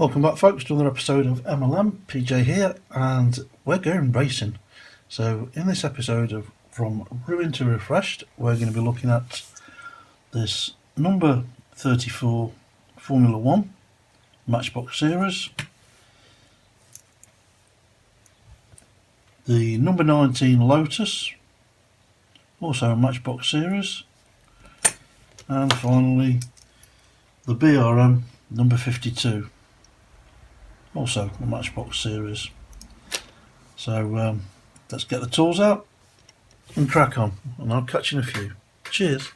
Welcome back, folks, to another episode of MLM. PJ here, and we're going racing. So in this episode of From Ruined to Refreshed, we're going to be looking at this number 34 Formula 1 Matchbox Series, the number 19 Lotus, also a Matchbox Series, and finally the BRM number 52, also a Matchbox Series. So let's get the tools out and crack on, and I'll catch you in a few. Cheers.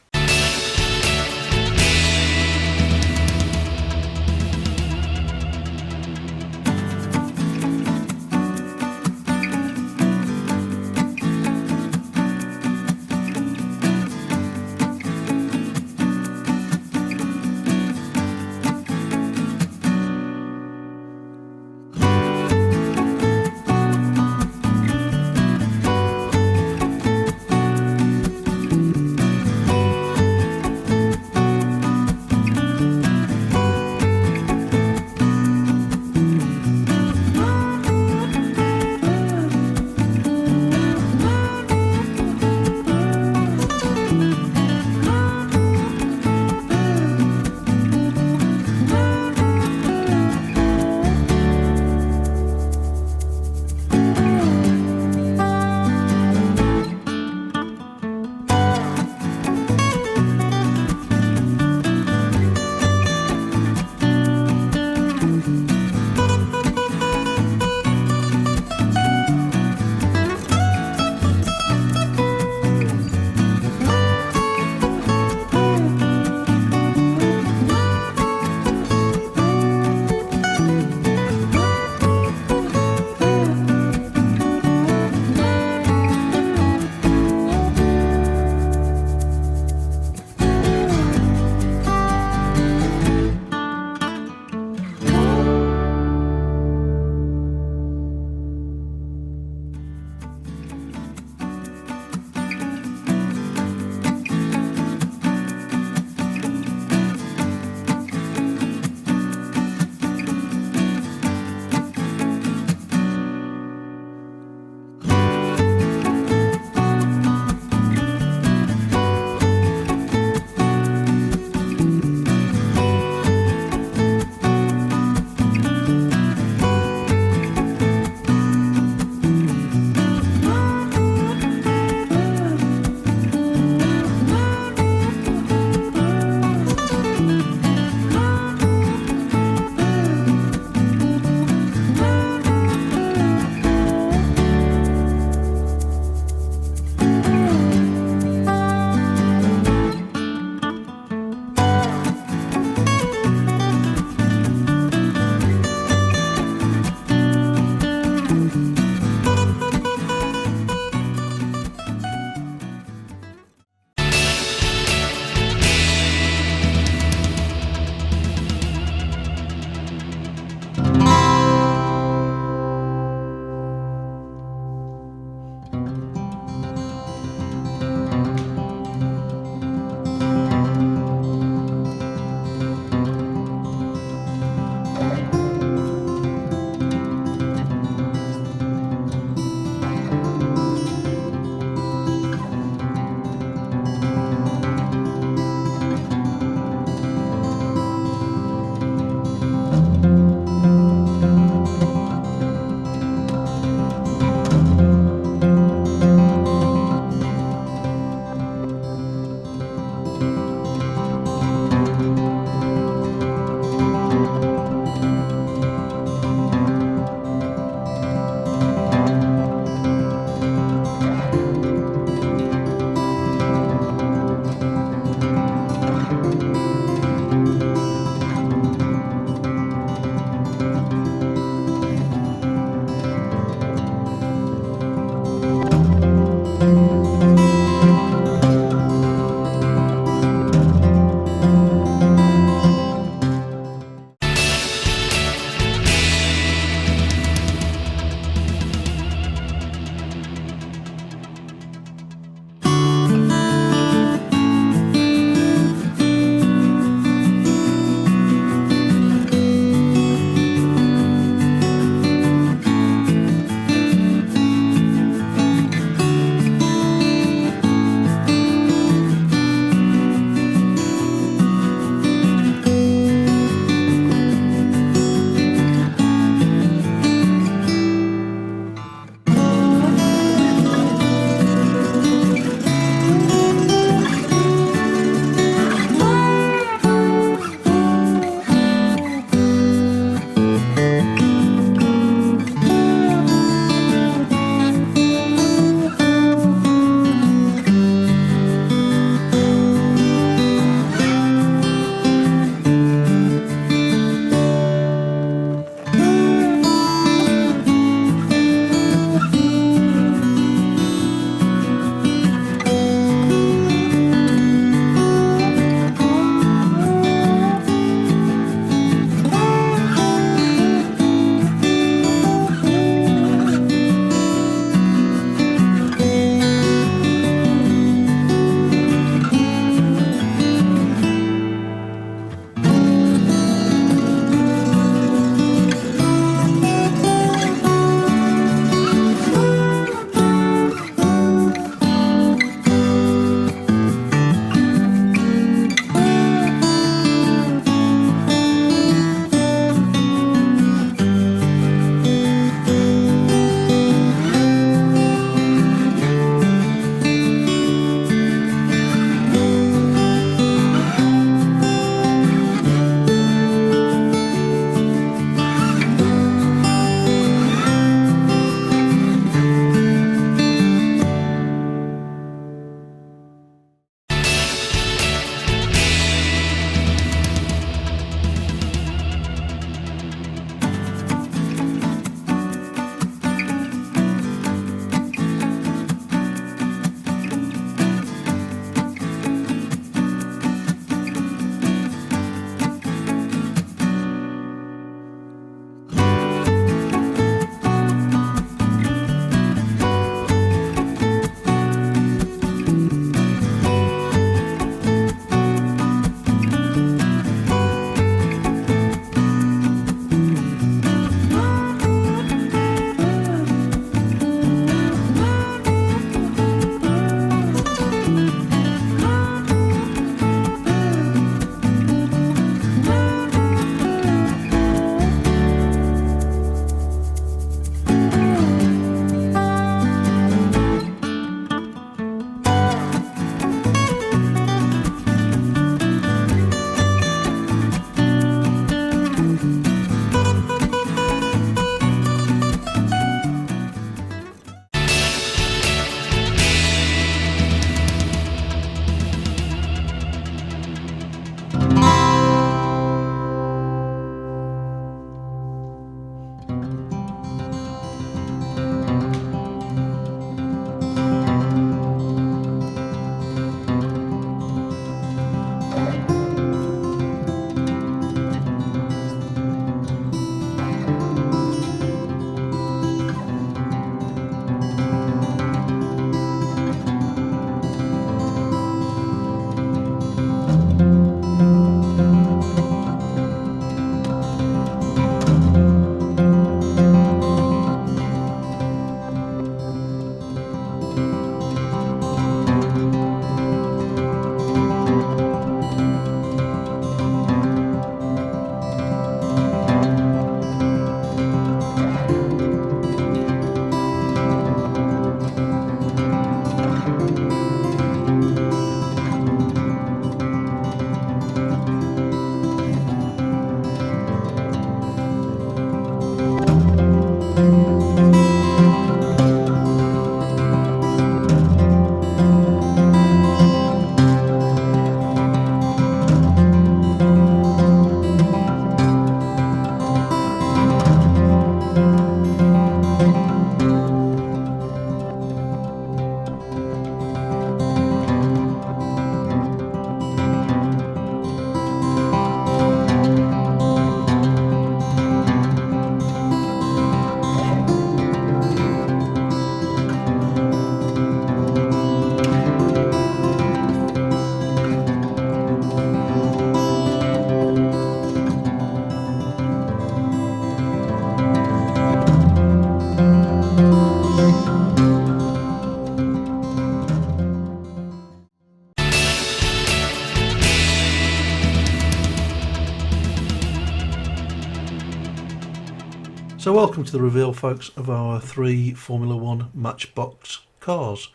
So welcome to the reveal, folks, of our 3 Formula 1 Matchbox cars.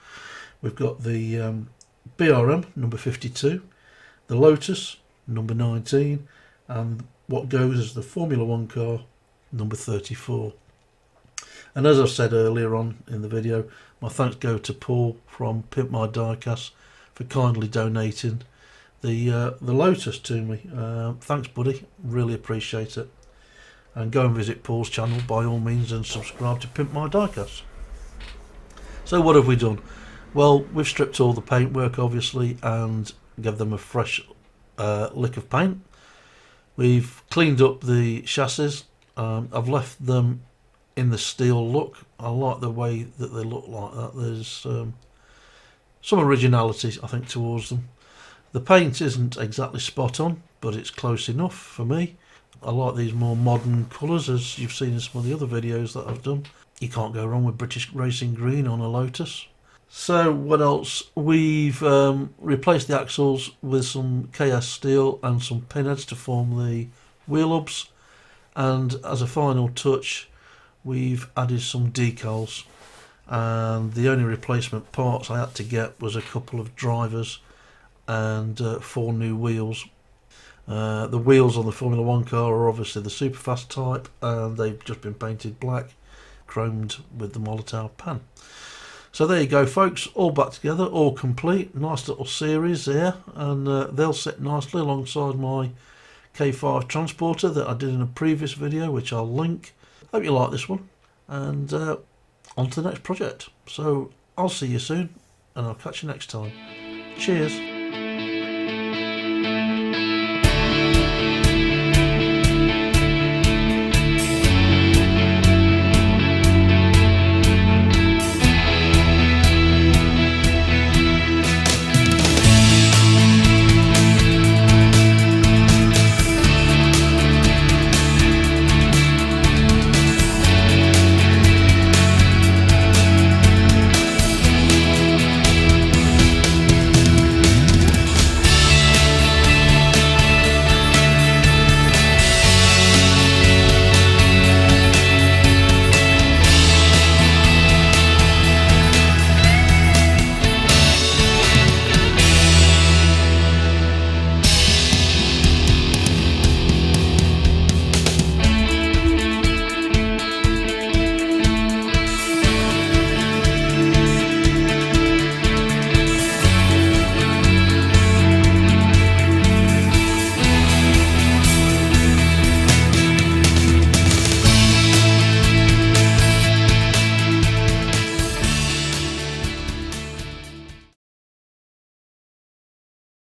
We've got the BRM number 52, the Lotus number 19, and what goes as the Formula 1 car number 34. And as I said earlier on in the video, my thanks go to Paul from Pimp My Diecast for kindly donating the Lotus to me. Thanks, buddy, really appreciate it. And go and visit Paul's channel by all means and subscribe to Pimp My Diecast. So what have we done? Well, we've stripped all the paintwork obviously and give them a fresh lick of paint. We've cleaned up the chassis. I've left them in the steel look. I like the way that they look like that. There's some originality, I think, towards them. The paint isn't exactly spot on, but it's close enough for me. I like these more modern colours, as you've seen in some of the other videos that I've done. You can't go wrong with British Racing Green on a Lotus. So what else? We've replaced the axles with some KS steel and some pinheads to form the wheel hubs. And as a final touch, we've added some decals. And the only replacement parts I had to get was a couple of drivers and 4 new wheels. The wheels on the Formula 1 car are obviously the Superfast type, and they've just been painted black, chromed with the Molotov pan. So there you go, folks, all back together, all complete. Nice little series here, and they'll sit nicely alongside my K5 transporter that I did in a previous video, which I'll link. Hope you like this one, and on to the next project. So I'll see you soon, and I'll catch you next time. Cheers.